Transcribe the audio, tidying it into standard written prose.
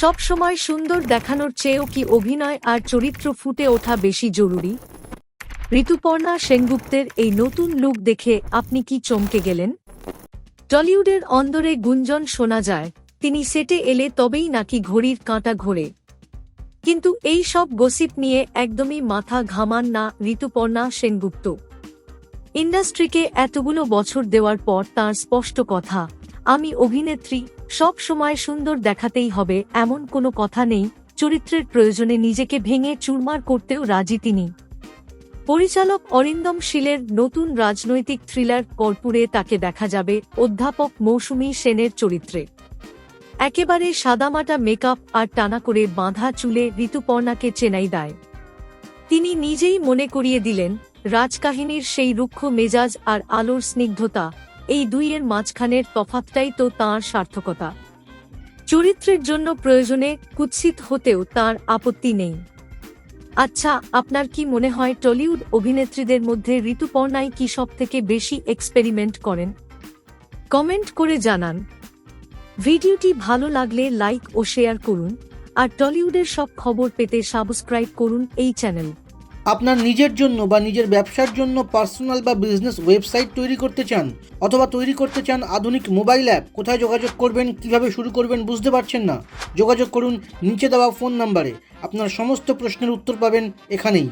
সব সময় সুন্দর দেখানোর চেয়েও কি অভিনয় আর চরিত্র ফুটে ওঠা বেশি জরুরি? ঋতুপর্ণা সেনগুপ্তের এই নতুন লুক দেখে আপনি কি চমকে গেলেন? টলিউডের অন্দরে গুঞ্জন শোনা যায়, তিনি সেটে এলে তবেই নাকি ঘড়ির কাঁটা ঘোরে। কিন্তু এই সব গসিপ নিয়ে একদমই মাথা ঘামান না ঋতুপর্ণা সেনগুপ্ত। ইন্ডাস্ট্রিকে এতগুলো বছর দেওয়ার পর তাঁর স্পষ্ট কথা, আমি অভিনেত্রী, সব সময় সুন্দর দেখাতেই হবে এমন কোনো কথা নেই। চরিত্রের প্রয়োজনে নিজেকে ভেঙে চুরমার করতেও রাজি তিনি। পরিচালক অরিন্দম শীলের নতুন রাজনৈতিক থ্রিলার কর্পূরে তাকে দেখা যাবে অধ্যাপক মৌসুমী সেনের চরিত্রে। একেবারে সাদামাটা মেকআপ আর টানা করে বাঁধা চুলে ঋতুপর্ণাকে চেনাই দেয়। তিনি নিজেই মনে করিয়ে দিলেন, রাজকাহিনীর সেই রুক্ষ মেজাজ আর আলোর স্নিগ্ধতা, এই দুইয়ের মাঝখানের তফাৎটাই তো তাঁর সার্থকতা। চরিত্রের জন্য প্রয়োজনে কুৎসিত হতেও তাঁর আপত্তি নেই। আচ্ছা, আপনার কি মনে হয় টলিউড অভিনেত্রীদের মধ্যে ঋতুপর্ণাই কি সবথেকে বেশি এক্সপেরিমেন্ট করেন? কমেন্ট করে জানান। ভিডিওটি ভালো লাগলে লাইক ও শেয়ার করুন, আর টলিউডের সব খবর পেতে সাবস্ক্রাইব করুন এই চ্যানেল। আপনার নিজের জন্য বা নিজের ব্যবসার জন্য পার্সোনাল বা বিজনেস ওয়েবসাইট তৈরি করতে চান, অথবা তৈরি করতে চান আধুনিক মোবাইল অ্যাপ, কোথায় যোগাযোগ করবেন, কিভাবে শুরু করবেন বুঝতে পারছেন না? যোগাযোগ করুন নিচে দেওয়া ফোন নাম্বারে। আপনার সমস্ত প্রশ্নের উত্তর পাবেন এখানেই।